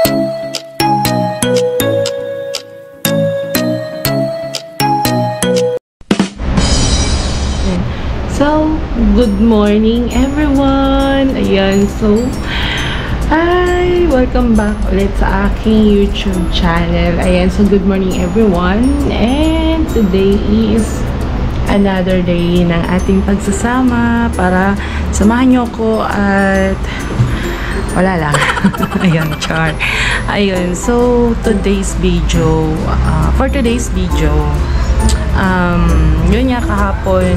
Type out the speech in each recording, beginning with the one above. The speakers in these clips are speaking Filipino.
So, good morning everyone! Ayan, so, hi! Welcome back ulit sa aking YouTube channel. Ayan, so good morning everyone. And today is another day ng ating pagsasama para samahan nyo ko at wala lang. Ayan, char. Ayun, so today's video, for today's video, yun nga kahapon,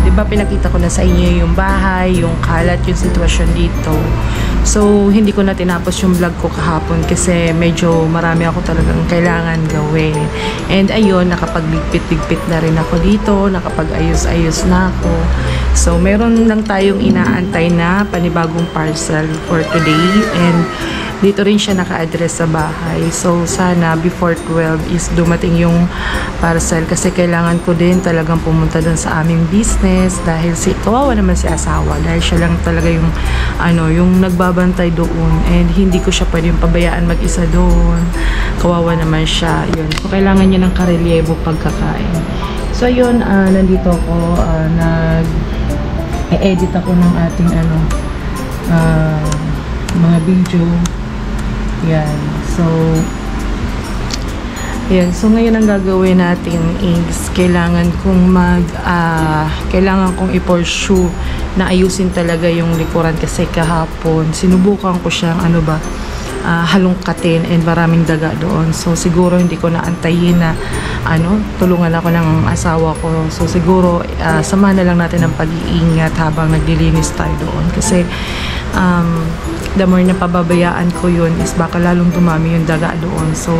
diba pinakita ko na sa inyo yung bahay, yung kalat, yung sitwasyon dito. So, hindi ko na tinapos yung vlog ko kahapon kasi medyo marami ako talagang kailangan gawin. And ayun, nakapagligpit-ligpit na rin ako dito, nakapag-ayos-ayos na ako. So, meron lang tayong inaantay na panibagong parcel for today. And dito rin siya naka-address sa bahay. So, sana before 12 is dumating yung parcel kasi kailangan ko din talagang pumunta dun sa aming business dahil kawawa naman si asawa dahil siya lang talaga yung yung nagbabantay doon and hindi ko siya pwedeng pabayaan mag-isa doon. Kawawa naman siya. Yun. So, kailangan niya ng karelyebo pagkakain. So, yun, nandito ako, nag-edit ako ng ating mga video. Yan. So, yan. So, ngayon ang gagawin natin is kailangan kong kailangan kong i-pursue na ayusin talaga yung likuran kasi kahapon sinubukan ko siyang halongkatin and maraming daga doon. So, siguro hindi ko na antayin na tulungan ako ng asawa ko. So, siguro samahan na lang natin ang pag-iingat habang naglilinis tayo doon kasi the more na pababayaan ko yun is baka lalong dumami yung daga doon. So,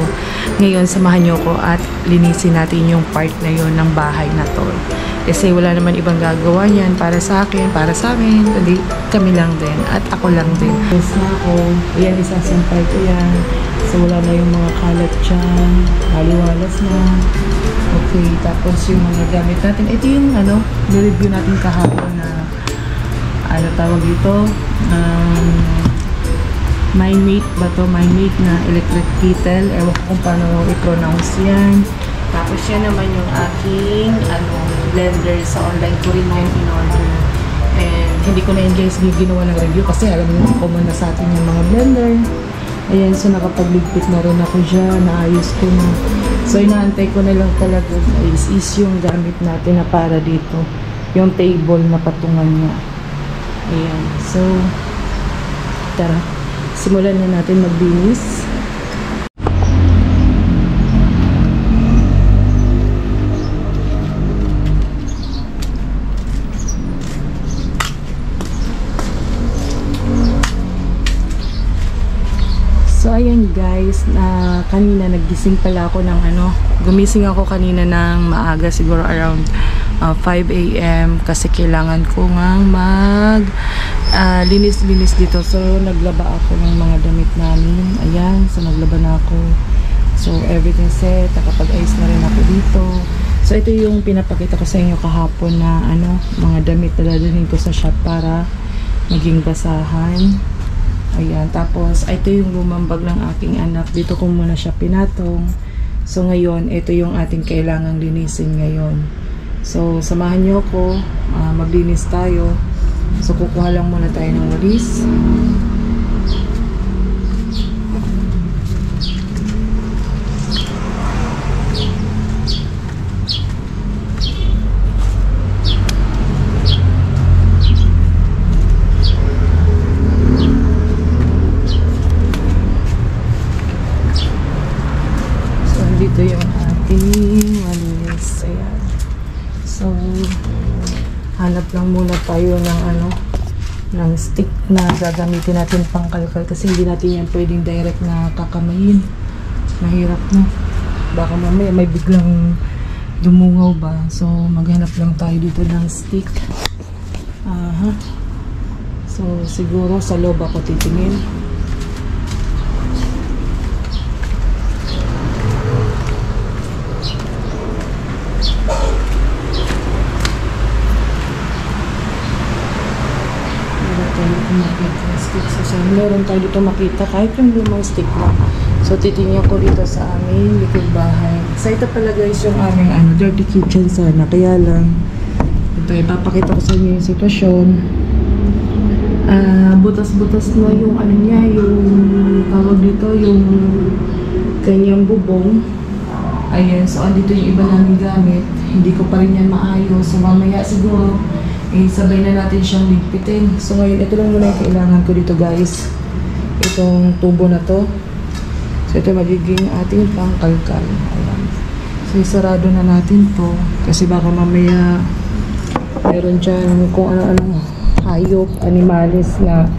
ngayon samahan nyo ko at linisin natin yung part na yun ng bahay na to. Kasi wala naman ibang gagawa niyan para sa akin, para sa amin. Hindi, kami lang din at ako lang din. Yes na ako. Ayan, isasampay ko yan. So, wala na yung mga kalat dyan. Haliwalas na. Okay, tapos yung mga gamit natin. Ito yung nireview natin kahapon na tawag dito? Mindmate ba to? Mindmate na electric kettle. Ewan ko kung paano i-pronounce yan. Tapos yan naman yung aking blender sa online ko rin ngayon in-order. And hindi ko na yun guys ginawa ng review kasi alam mo common na sa atin yung mga blender. Ayan, so nakapagligpit na rin ako dyan. Naayos ko na. So inaantay ko na lang talaga guys is yung gamit natin na para dito. Yung table na patungan niya. Ayan, so tara. Simulan na natin maglinis. So ayan guys, kanina nagising pala ako ng gumising ako kanina ng maaga siguro around 5 AM kasi kailangan ko ngang linis-linis dito. So naglaba ako ng mga damit namin. Ayan, so naglaba na ako. So everything set, nakapag-ayos na rin ako dito. So ito yung pinapakita ko sa inyo kahapon na mga damit na dadalhin ko sa shop para maging basahan. Ayan, tapos ito yung lumambag ng aking anak. Dito ko muna siya pinatong. So ngayon, ito yung ating kailangang linisin ngayon. So samahan nyo ako, maglinis tayo. So kukuha lang muna tayo ng walis. Dito yung ating walis. Ayan. So, hanap lang muna tayo ng stick na gagamitin natin pang kalkal kasi hindi natin yan pwedeng direct na kakamayin. Mahirap na. Baka mamaya may biglang dumungaw ba. So, maghanap lang tayo dito ng stick. So, siguro sa loob ako titingin. So, meron tayo dito makita kahit yung lumang stick lang. So, titingnan ko dito sa aming likod bahay. So, ito pala guys yung aming dirty kitchen sana. Kaya lang, ito, ipapakita ko sa inyo yung sitwasyon. Butas-butas na yung niya, yung tawag dito, yung kanyang bubong. Ayan, so andito yung iba namin gamit. Hindi ko pa rin yan maayos. So, mamaya siguro, sabay na natin siyang ligpitin. So, ngayon, ito lang muna yung kailangan ko dito guys. Itong tubo na to. So, ito magiging ating pangkalkal. Ayan. So, isarado na natin to. Kasi baka mamaya meron dyan kung ano-ano hayop, animalis na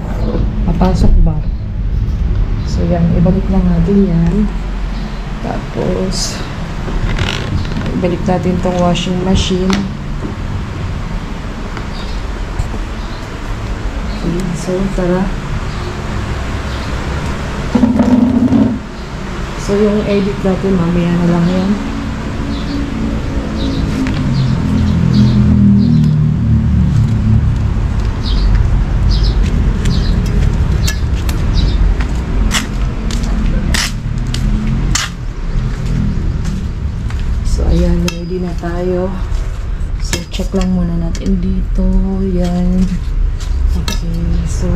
mapasok ba. So, yan. Ibalik lang natin yan. Tapos, ibalik natin tong washing machine. Okay. So, tara. So, yung edit natin, mamaya na lang yan. So, ayan, ready na tayo. So, check lang muna natin dito. Yan. Okay, so,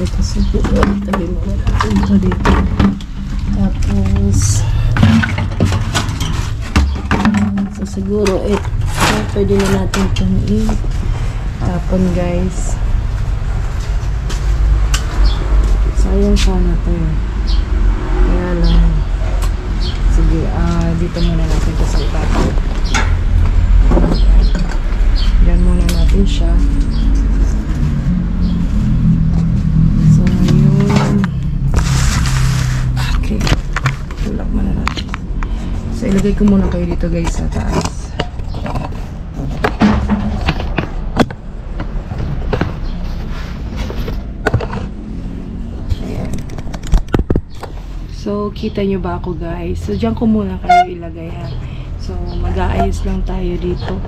ito siguro tabi mo natin ito dito. Tapos so siguro pwede na natin itong tapon guys. Sayang sana to eh. Kaya lang sige, dito muna natin ito sa ibabaw. Diyan muna natin siya. So, ilagay ko muna kayo dito guys sa taas. Ayan. So, kita nyo ba ako guys? So, dyan ko muna kayo ilagay ha. So, mag-aayos lang tayo dito.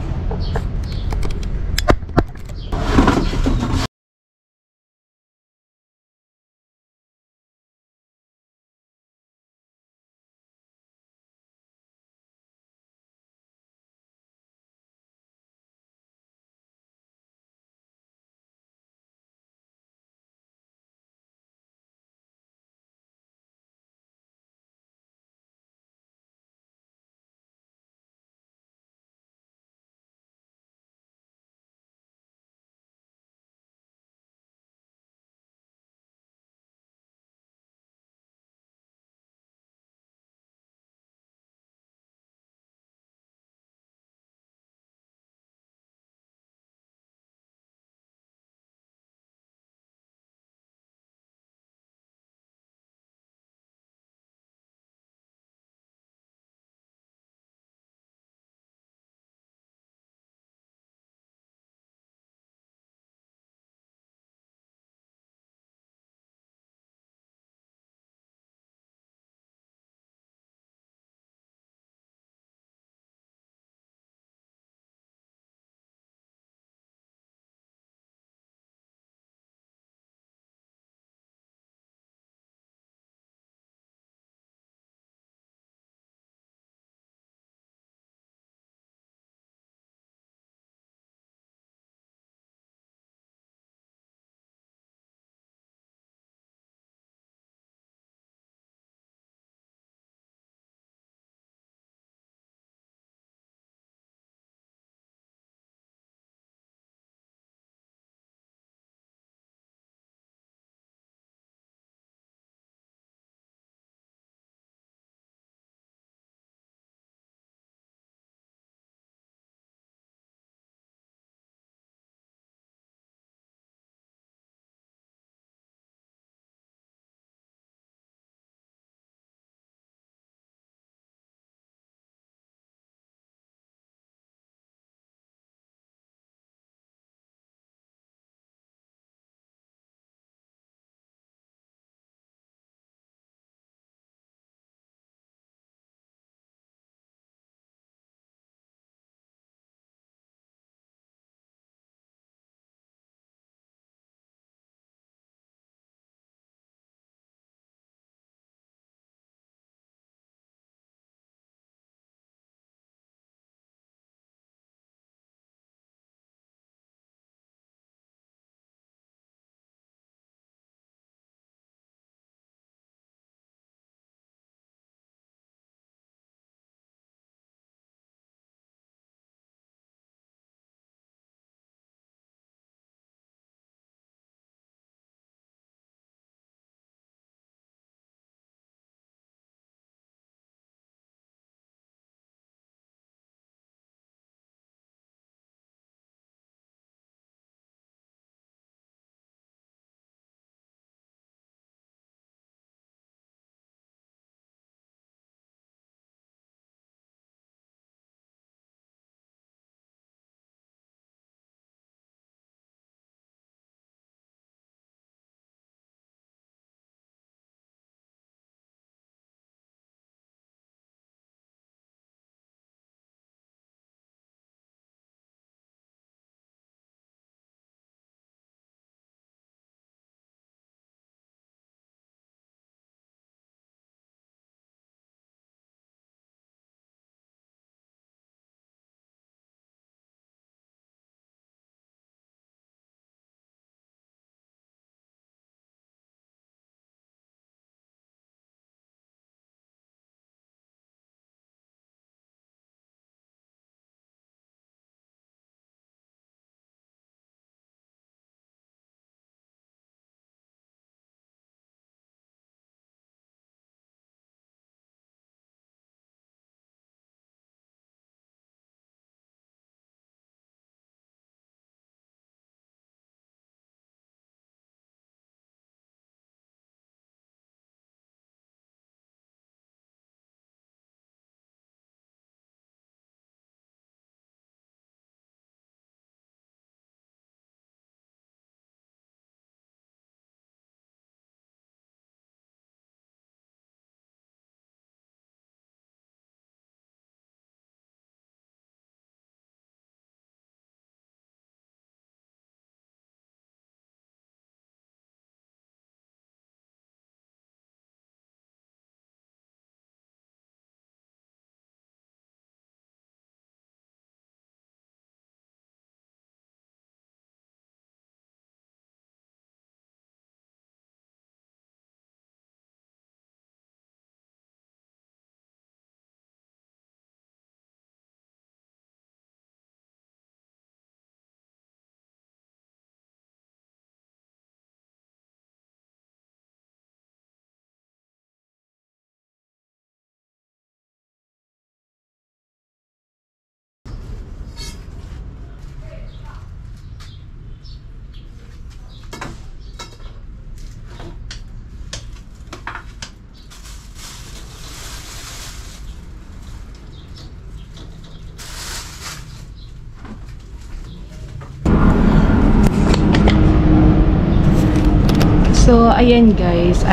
So, ayan guys,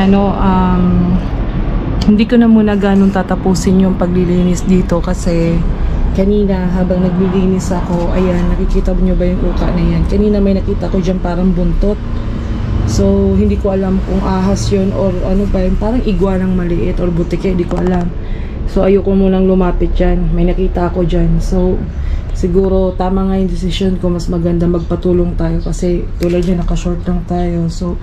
hindi ko na muna ganun tatapusin yung paglilinis dito kasi kanina habang naglilinis ako, ayan, nakikita nyo ba yung uka na yan? Kanina may nakita ko dyan parang buntot. So, hindi ko alam kung ahas yun or ano pa yun, parang iguanang maliit or butike, hindi ko alam. So, ayoko munang lumapit dyan. May nakita ako dyan. So, siguro tama nga yung decision ko, mas maganda magpatulong tayo kasi tulad yun, nakashort lang tayo. So,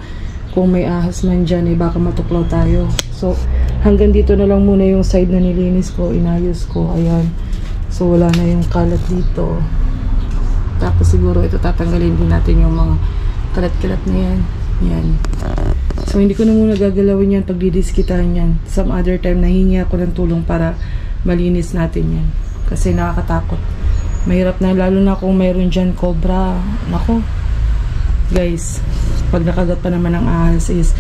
kung may ahas man dyan, eh, baka matuklaw tayo. So, hanggang dito na lang muna yung side na nilinis ko, inayos ko, ayan. So, wala na yung kalat dito. Tapos siguro ito tatanggalin din natin yung mga kalat-kalat na yan. Yan. So, hindi ko na muna gagalawin yan pag didiskitahan yan. Some other time, nahingi ako ng tulong para malinis natin yan. Kasi nakakatakot. Mahirap na, lalo na kung mayroon dyan cobra. Nako. Guys, pag nakagat pa naman ng ahas is,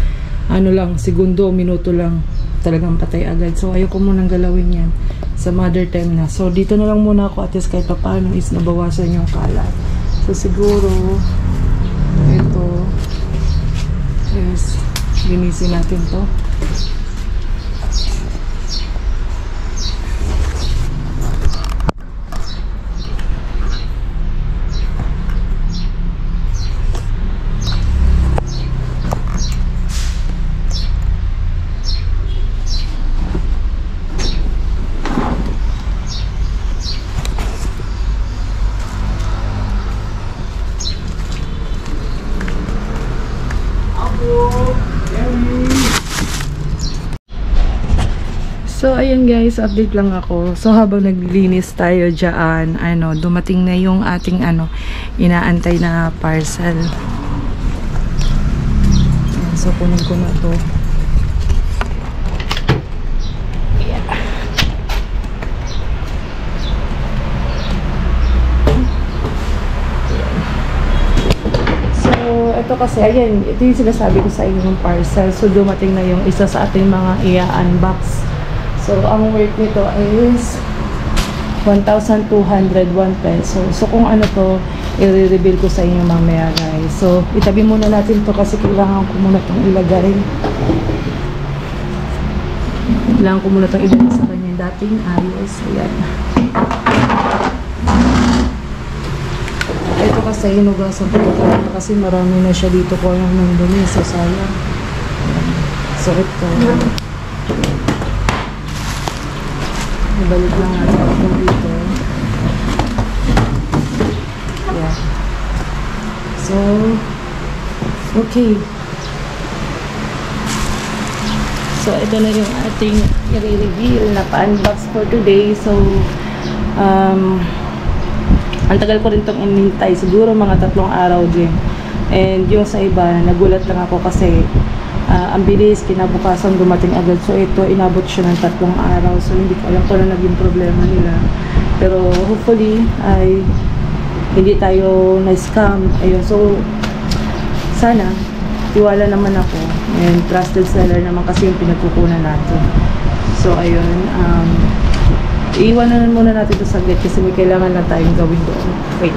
ano lang, segundo, minuto lang, talagang patay agad. So, ayoko munang galawin yan sa mother time na. So, dito na lang muna ako at least kahit pa paano is nabawasan yung kalat. So, siguro, ito, is, linisin natin to. So, ayan guys, update lang ako. So, habang naglilinis tayo dyan, dumating na yung ating, inaantay na parcel. Ayan, so, kunin ko na to. Yeah. So, ito kasi, ayan, ito yung sinasabi ko sa inyo ng parcel. So, dumating na yung isa sa ating mga i-unbox. So, ang worth nito is 1,201 peso. So, kung ano to, i-reveal ko sa inyo mamaya guys. So, itabi muna natin to kasi kailangan ko muna itong ilagay. Kailangan ko muna itong ilagay sa kanya dating ayos. Ayan. Ito kasi hinugasan ko kasi marami na siya dito ko yung nandun. So, sayang. So, ito. Ibalik lang natin ito dito. Yeah. So, okay. So, ito na yung ating i-reveal na pa-unbox for today. So, ang tagal ko rin itong inintay. Siguro mga 3 araw din. And yung sa iba, nagulat lang ako kasi ang bilis, kinabukasan dumating agad. So, ito, inabot siya ng 3 araw. So, hindi ko alam kung ano naging problema nila. Pero, hopefully, ay hindi tayo na-scam. Ayun, so, sana, tiwala naman ako. And trusted seller naman kasi yung pinagkukunan natin. So, ayun, iiwanan muna natin ito saglit kasi may kailangan na tayong gawin doon. Wait.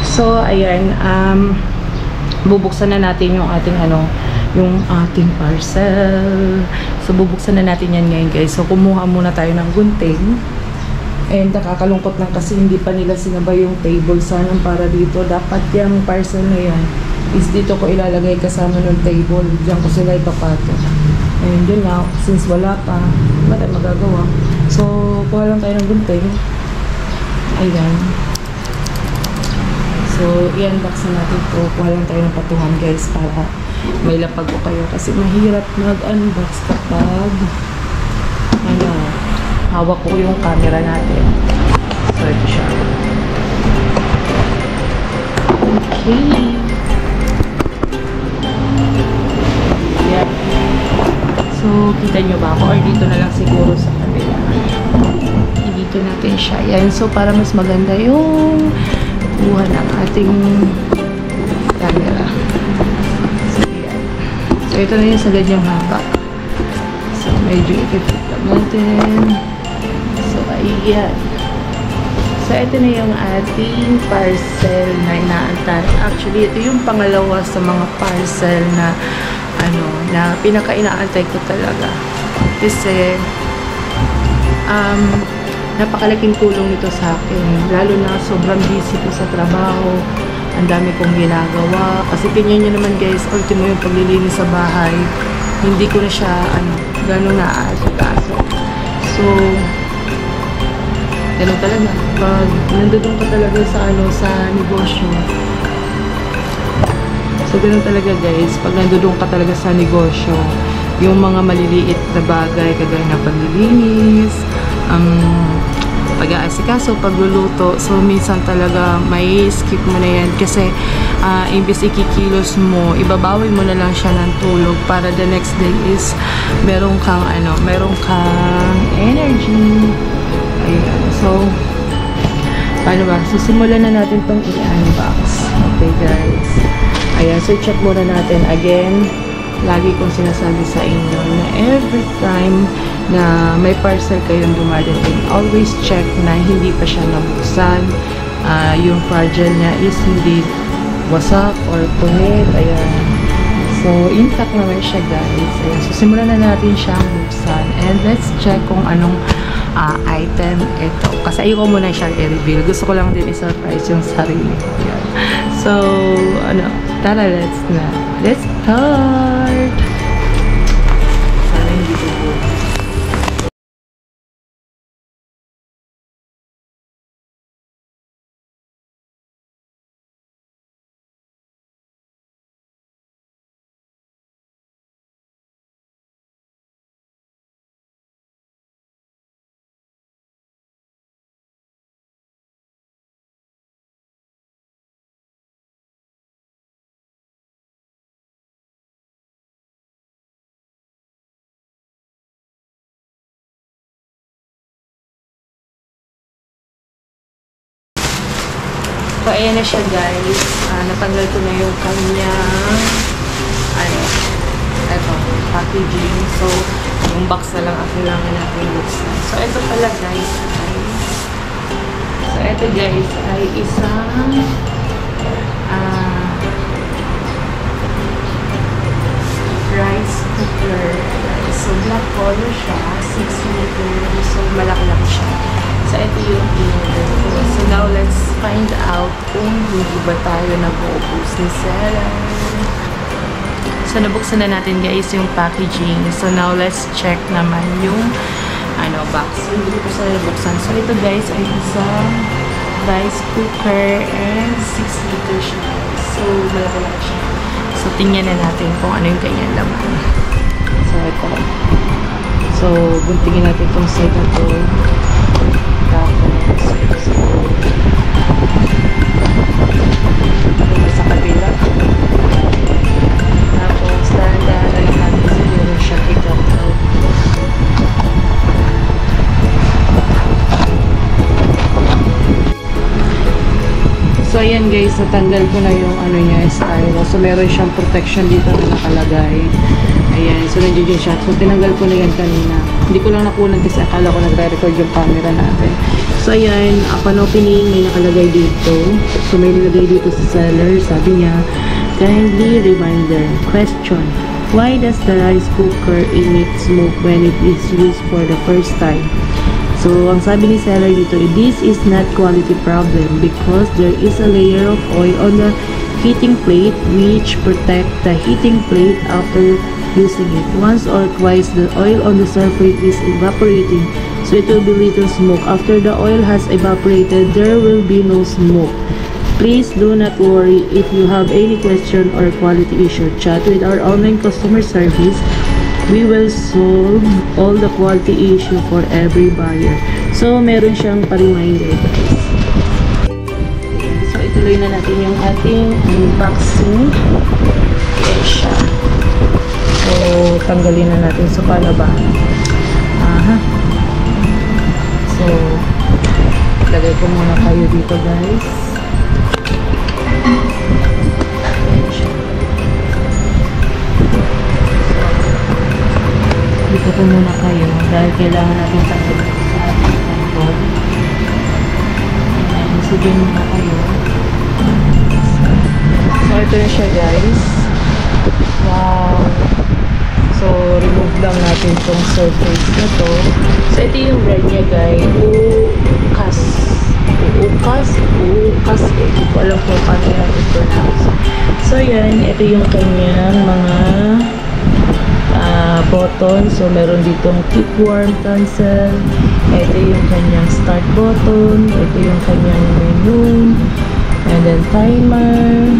So, ayan, bubuksan na natin yung ating yung ating parcel. So, bubuksan na natin yan ngayon guys. So, kumuha muna tayo ng gunting. And nakakalungkot lang kasi hindi pa nila sinabay yung table sana para dito. Dapat yung parcel na yan is dito ko ilalagay kasama ng table. Diyan ko sila ipapato. And yun nga, since wala pa, wala tayo magagawa. So, kuha lang tayo ng gunting. Ayan. So, i-unbox na natin ito. Kuha lang tayo ng patuhan guys para may lapag ko kayo. Kasi mahirap mag-unbox kapag hawak ko yung camera natin. So, ito siya. Okay. Yan. So, kita nyo ba ako? Or dito na lang siguro sa kanila. Dito natin siya. Yan. So, para mas maganda yung buha ng ating camera. So, yan. So, ito na yung sagad yung haba. So, medyo i-fit lang natin. So, ayan. So, ito na yung ating parcel na inaantay. Actually, ito yung pangalawa sa mga parcel na na pinaka-inaantay ko talaga. Kasi, napakalaking tulong nito sa akin. Lalo na sobrang busy ko sa trabaho. Ang dami kong ginagawa. Kasi tingnan nyo naman guys, ultimo yung paglilinis sa bahay. Hindi ko na siya, gano'ng naaasikaso. So, ganun talaga. Pag nandoon ka talaga sa negosyo. So, ganun talaga guys. Pag nandoon ka talaga sa negosyo, yung mga maliliit na bagay, kagaya na paglilinis, pag-aasikaso, pagluluto. So, minsan talaga may skip mo na yan kasi imbis ikikilos mo, ibabawi mo na lang siya ng tulog para the next day is meron kang energy. Ayan. So, paano ba? So, simulan na natin tong i-unbox. Okay, guys. Ayan. So, check muna natin again. Lagi kong sinasabi sa inyo na every time na may parcel kayong dumadating, always check na hindi pa siya nabuksan. Yung fragile niya is hindi wasak or punit. Ayan. So, intact naman siya guys. Ayan. So, simulan na natin siyang buksan. And let's check kung anong item ito. Kasi ayoko muna siyang i-reveal. Gusto ko lang din i-surprise yung sarili ko. Ayan. So, tara, let's start! Sana hindi ko po. So, ayan na siya guys. Natanggal ko na yung kanyang packaging. So, yung box na lang ang kailangan natin buksan. So, ito pala guys. So, ito guys ay isang rice cooker. So, black color siya. 6 liters. So, malaki-laki siya. So, ito yung in-order ko. So, now, let's find out kung hindi ba tayo nag-uubos ni seller. So, nabuksan na natin, guys, yung packaging. So, now, let's check naman yung box. So, hindi ko sa nabuksan. So, ito, guys, ay isang rice cooker and 6 liters siya. So, malaki-laki siya. So, tingnan na natin kung ano yung kanyang laman. So, ito. So, guntingin natin itong side na to. Sa kabila. Tapos, dahan-dahan natin siguro siya i-cut out. So, ayan guys, natanggal ko na yung stylo. So, meron siyang protection dito na nakalagay. Ayan, so nandiyan siya. So, tinanggal ko na yan kanina. Hindi ko lang nakunan kasi akala ko nagre-record yung camera natin. So, ayan, upon opening, may nakalagay dito. So, may nilagay dito sa seller. Sabi niya, kindly reminder, question, why does the rice cooker emit smoke when it is used for the first time? So, ang sabi ni seller dito, this is not quality problem because there is a layer of oil on the heating plate which protect the heating plate after using it. Once or twice, the oil on the surface is evaporating, so it will be little smoke. After the oil has evaporated, there will be no smoke. Please do not worry if you have any question or quality issue. Chat with our online customer service. We will solve all the quality issue for every buyer. So, meron siyang pa-reminder guys. So, ituloy na natin yung ating unboxing. Ayan siya. So, tanggalin na natin. So, paano ba? So, lagay ko muna kayo dito guys. Ayan siya. Dito ko muna kayo dahil kailangan natin tanggalin sa ating control. Ayan, sige muna kayo. So, ito na siya guys. Wow! So, remove lang natin tong surface na to. So, ito yung brand niya, guys. Ukas. Ukas. Ukas. Hindi ko alam kung paano yan i-pronounce. So, yan. Ito yung kanyang mga button. So, meron ditong keep warm cancel. Ito yung kanyang start button. Ito yung kanyang menu. And then, timer.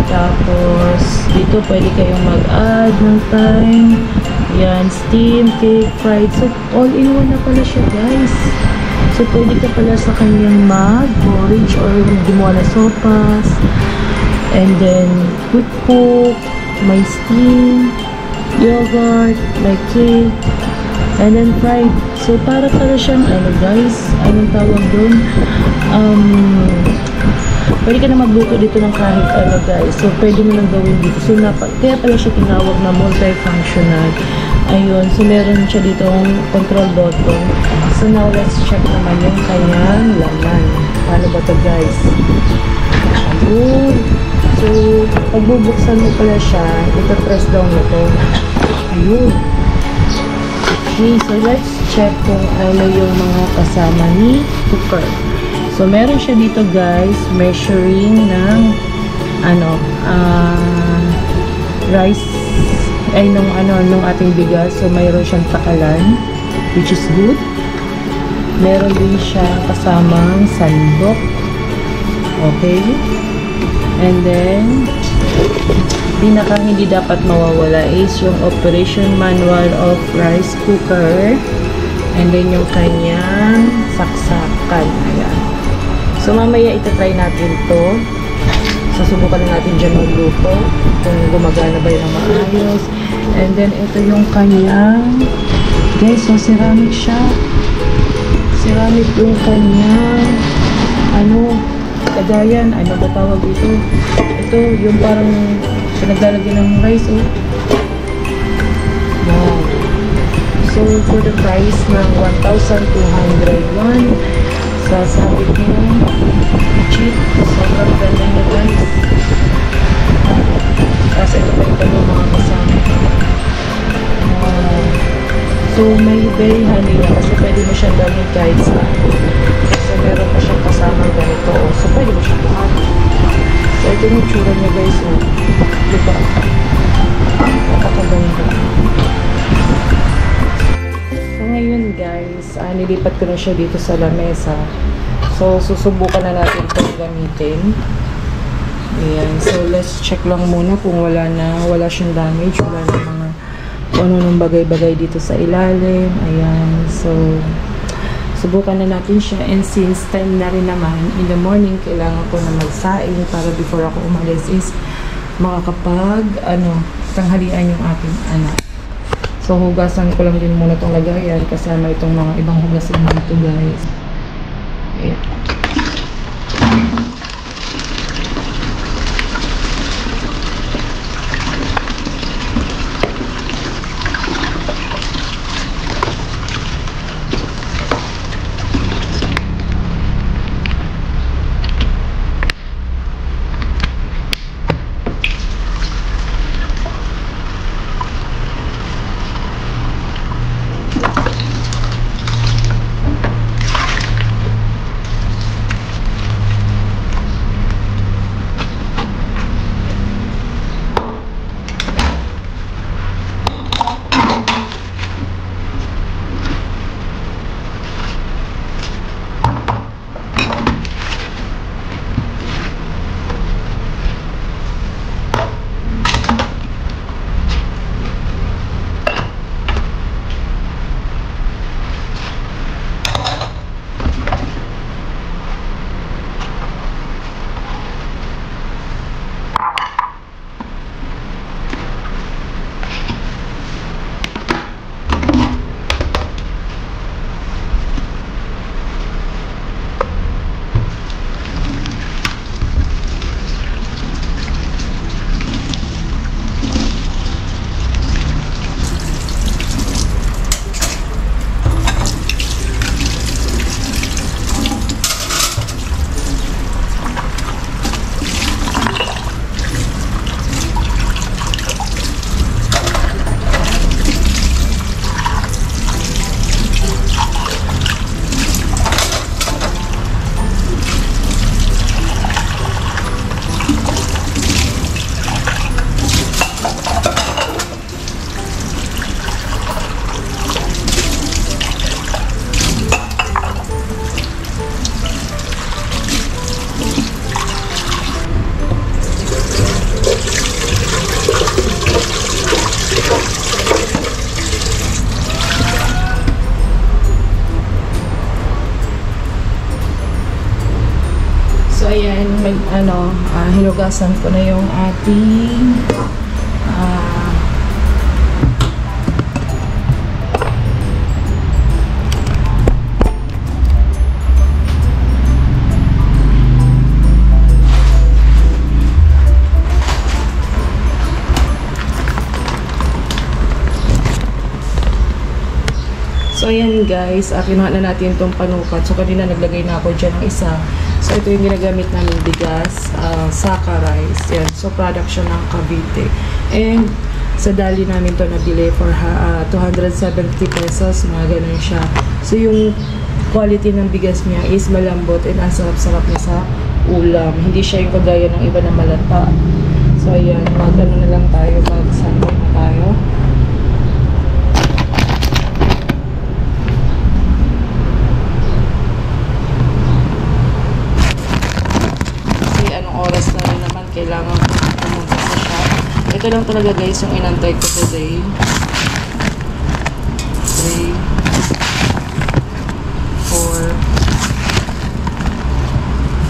Tapos, dito pwede kayong mag-add ng time. Yan, steam, cake, fried. So, all-in-one na pala siya, guys. So, pwede ka pala sa kanyang mag-porridge or gumawa na sopas. And then, quick cook, may steam, yogurt, may cake, and then fried. So, para pala siyang, ano guys, anong tawag doon? Pwede ka na magluto dito ng kahit ano guys. So, pwede mo lang gawin dito. So, kaya pala siya tinawag na multifunctional. Ayun. So, meron siya dito control button. So, now let's check naman yung kanyang laman. Paano ba to guys? Ayun. So, pagbubuksan mo pala siya, ito-press down mo to. Ayun. Okay. So, let's check kung ano yung mga kasama ni cooker. So, meron siya dito guys, measuring ng rice ay nung ating bigas. So, mayroon siyang takalan, which is good. Meron din siyang kasamang sandok. Okay. And then, hindi dapat mawawala is yung operation manual of rice cooker. And then, yung kanyang saksakan. Ayan. So, mamaya itatry natin to. Susubukan na natin dyan magluto. Kung gumagana ba yun ang maayos. And then, ito yung kanyang guys, so ceramic siya. Ceramic yung kanyang kagayan. Ano ba tawag dito? Ito, yung parang pinaglalagyan ng rice, oh. Wow. So, for the price ng 1,201, sasabi ko, cheap. Sobrang ganda niya guys. Kasi ito pa yung mga kasama. So, may very handy niya kasi pwede mo siyang gawin kahit saan. So, meron pa siyang kasama ganito. So, pwede mo siyang kuhanin. So, ito yung tsura niya guys. Diba? Napakaganda. So, ngayon guys, nilipat ko na siya dito sa lamesa. So, susubukan na natin itong gamitin. Ayan. So, let's check lang muna kung wala siyang damage. Wala na mga kung ano nung bagay-bagay dito sa ilalim. Ayan. So, subukan na natin siya. And since time na rin naman, in the morning, kailangan ko na magsaing para before ako umalis is makakapag, tanghalian yung aking anak. So, hugasan ko lang din muna itong lagayan kasama itong mga ibang hugasan dito guys. Ayan. ayan, hinugasan ko na yung ating so ayan guys, kinuha na natin itong panukat. So kanina naglagay na ako dyan ng isa. So ito yung ginagamit namin bigas, saka rice. Yan. So product siya ng Cavite. And sa dali namin to nabili for 270 pesos. Mga ganun siya. So yung quality ng bigas niya is malambot and ang sarap-sarap niya sa ulam. Hindi siya yung kagaya ng iba na malata. So ayan, mag-ano na lang tayo, mag-sandwich na tayo. Oras na rin naman kailangan pumunta sa shop. Ito lang talaga guys yung inantay ko today. 3 4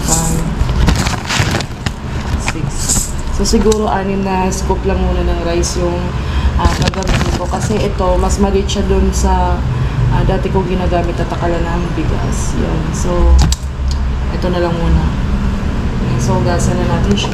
5 6. So siguro 6 na scoop lang muna ng rice yung gagamitin ko kasi ito mas maliit siya dun sa dati ko ginagamit at takalan ng bigas. Yan. So ito na lang muna. So, gasan na natin siya.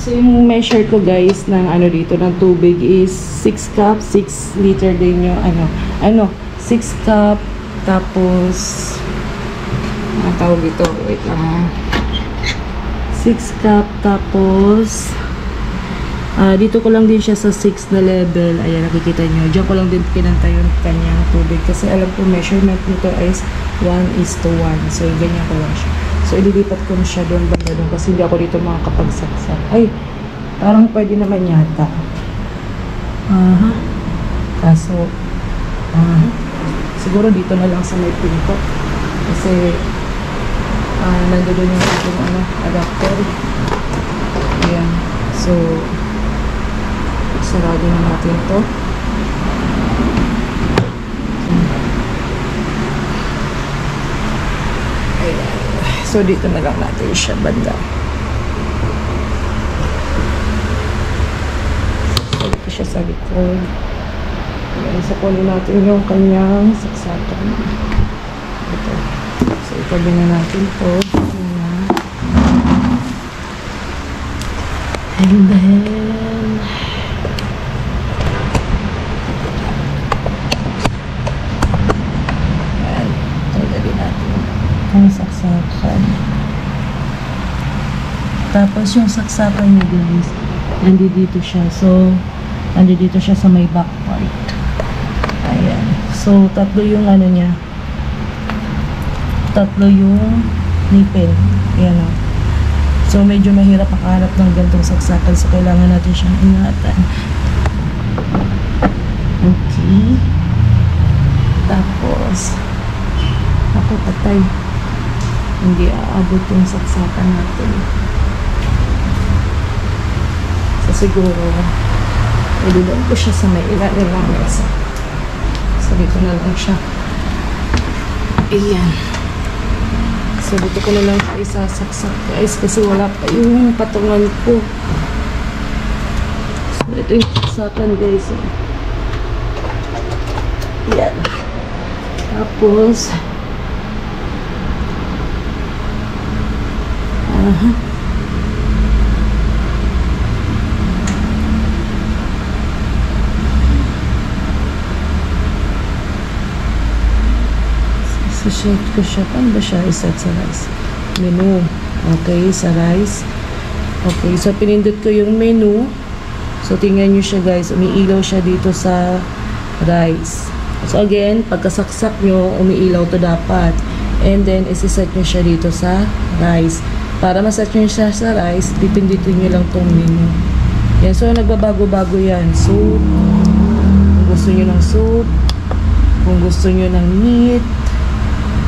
So, yung measure ko guys ng dito ng tubig is 6 cup, 6 liter din yung 6 cup, tapos tawag ito, wait lang 6 cup, tapos dito ko lang din siya sa 6 na level. Ayan, nakikita nyo, dyan ko lang din kinanta yung kanyang tubig kasi alam ko measurement nito is 1:1, so ganyan ko lang siya. So, ililipat ko na siya doon banda doon kasi hindi ako dito makakapagsaksak. Ay, parang pwede naman yata. Kaso, siguro dito na lang sa may pinto. Kasi, nandoon yung ating adapter. Ayan. So, sarado na natin to. Ayan. So, dito na lang natin siya banda. So, dito siya sa likod. Ayan, so kunin natin yung kanyang saksakan. Ito. So, itabi na natin to. And then, ayan, itabi natin ang saksakan. Tapos yung saksakan niya guys, nandito siya. So, nandito siya sa may back part. Ayan. So, tatlo yung niya. Tatlo yung nipple. Ayan o. So, medyo mahirap makahanap ng gantong saksakan. So, kailangan natin siyang ingatan. Okay. Tapos, ako patay. Hindi aabot yung saksakan natin. So, siguro, ilulong ko siya sa may ilalim ng mesa. So, dito na lang siya. Ayan. So, dito ko na lang siya isasaksak guys kasi wala pa yung patungan ko. So, ito yung saksakan guys. Yan. Tapos, set ko siya. Paano ba siya iset sa rice? Menu. Okay, sa rice. Okay, so pinindot ko yung menu. So, tingnan nyo siya guys. Umiilaw siya dito sa rice. So, again, pagkasaksak nyo, umiilaw to dapat. And then, isiset nyo siya dito sa rice. Para maset nyo siya sa rice, pipindutin nyo lang tong menu. Yan. So, nagbabago-bago yan. Soup. Kung gusto nyo ng soup. Kung gusto nyo ng meat.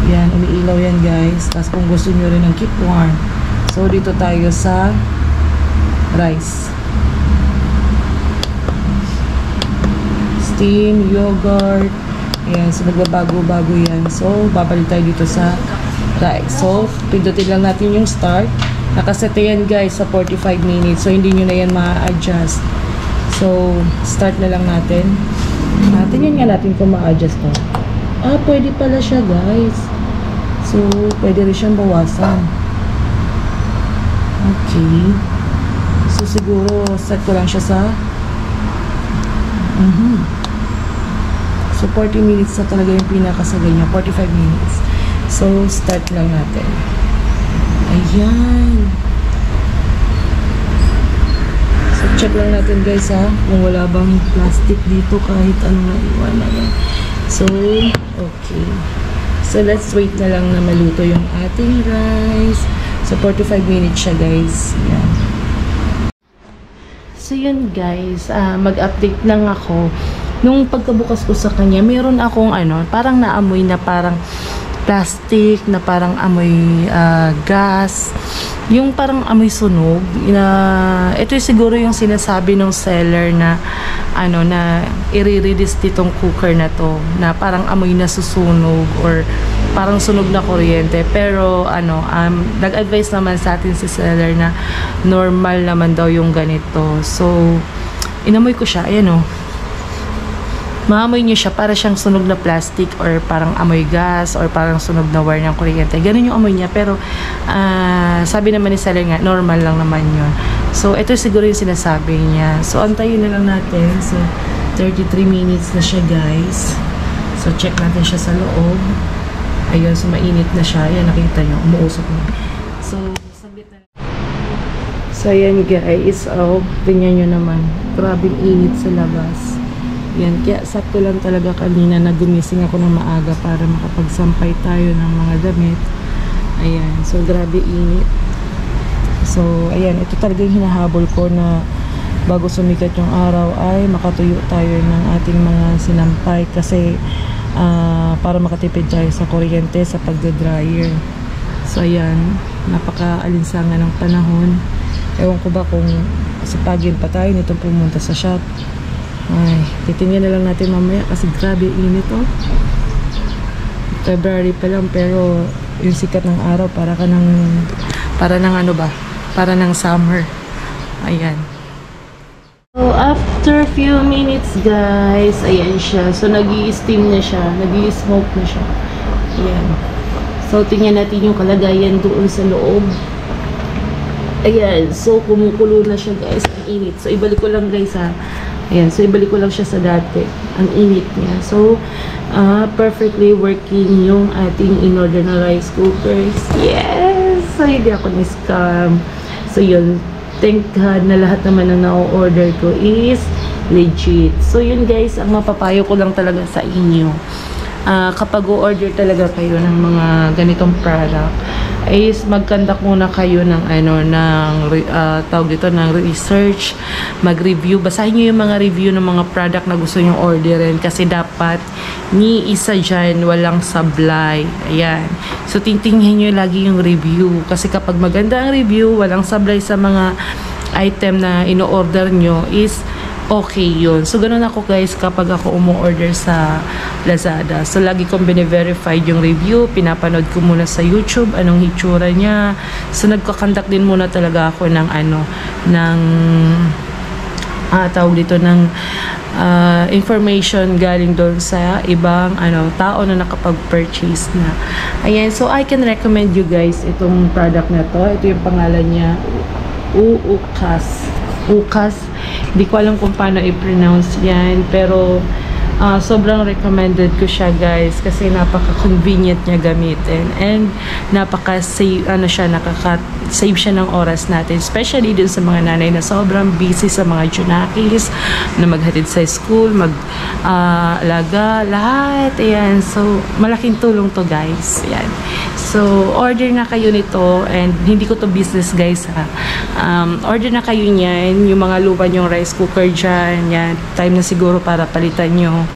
Yan, umiilaw yan guys. Tapos kung gusto nyo rin ng keep warm. So, dito tayo sa rice. Steam, yogurt. Ayan, so nagbabago-bago yan. So, babalik tayo dito sa rice. So, pindutin lang natin yung start. Nakasete yan guys sa 45 minutes. So, hindi nyo na yan ma-adjust. So, start na lang natin. Tingnan nga natin kung ma-adjust to. Pwede pala siya guys. So, pwede rin siyang bawasan. Okay. So, siguro, set ko lang siya sa So, 40 minutes na talaga yung pinakasagay niya. 45 minutes. So, start lang natin. Ayan. So, check lang natin guys ha. Kung wala bang plastic dito kahit anong naiwan na yan. So, okay. So, let's wait na lang na maluto yung ating rice. So, 45 minutes siya guys. Yan. So, yun guys. Mag-update lang ako. Nung pagkabukas ko sa kanya, meron akong parang naamoy na parang plastic, na parang amoy gas. Yung parang amoy sunog. Ito yung siguro yung sinasabi ng seller na na i-release ditong cooker na to, na parang amoy na susunog or parang sunog na kuryente. Pero nag-advise naman sa atin si seller na normal naman daw yung ganito. So, inamoy ko siya. Ayan maamoy nyo siya, para siyang sunog na plastic or parang amoy gas or parang sunog na wire ng kuryente. Ganun yung amoy niya. Pero sabi naman ni seller nga, normal lang naman yun. So, ito siguro yung sinasabi niya. So, antayin na lang natin. So, 33 minutes na siya guys. So, check natin siya sa loob. Ayun, so mainit na siya. Ayan, nakita nyo, umuusok na. So, sabit na. So, ayan guys. Tingnan nyo naman. Grabing init sa labas. Yan, kaya sakto lang talaga kanina na gumising ako ng maaga para makapagsampay tayo ng mga damit. Ayan, so grabe init. So, ayan, ito talaga yung hinahabol ko na bago sumikat yung araw ay makatuyo tayo ng ating mga sinampay kasi para makatipid tayo sa kuryente sa pagda-dryer. So, ayan, napaka-alinsangan ng panahon. Ewan ko ba kung sipagin pa tayo nitong pumunta sa shop. Ay, titingnan na lang natin mamaya kasi grabe init February pa lang pero yung sikat ng araw para ng summer. Ayan. So after few minutes guys, ayan siya. So nag-i-steam na siya, nag-i-smoke na siya. Ayan. So tingnan natin yung kalagayan doon sa loob. Ayan, so kumukulo na siya guys, ang init. So ibalik ko lang guys Ayan, so ibalik ko lang siya sa dati. Ang init niya. So, perfectly working yung ating in-order na rice cookers. Yes! So, hindi ako ni-scam. So, yun. Thank God na lahat naman na na-order ko is legit. So, yun guys, ang mapapayo ko lang talaga sa inyo. Kapag o-order talaga kayo ng mga ganitong product, is mag-conduct muna kayo ng tawag dito ng research, mag-review, basahin niyo yung mga review ng mga product na gusto niyo orderin kasi dapat ni isa dyan walang sablay. Ayan. So tingtingin niyo lagi yung review kasi kapag maganda ang review, walang sablay sa mga item na ino-order nyo is okay yun. So, ganun ako guys kapag ako umu-order sa Lazada. So, lagi kong bine-verified yung review. Pinapanood ko muna sa YouTube anong hitsura niya. So, nagkakandak din muna talaga ako ng tawag dito ng information galing doon sa ibang tao na nakapag-purchase na. Ayan, so I can recommend you guys itong product na to. Ito yung pangalan niya, Ukas. Hindi ko alam kung paano i-pronounce yan, pero sobrang recommended ko siya guys kasi napaka-convenient niya gamitin and napaka-save nakaka-save siya ng oras natin, especially dun sa mga nanay na sobrang busy sa mga junakis na maghatid sa school, mag-alaga, lahat. Ayan, so malaking tulong to guys. Ayan. So, order na kayo nito and hindi ko to business guys ha. Order na kayo niyan, yung mga lupa nyong rice cooker dyan, yan, time na siguro para palitan nyo.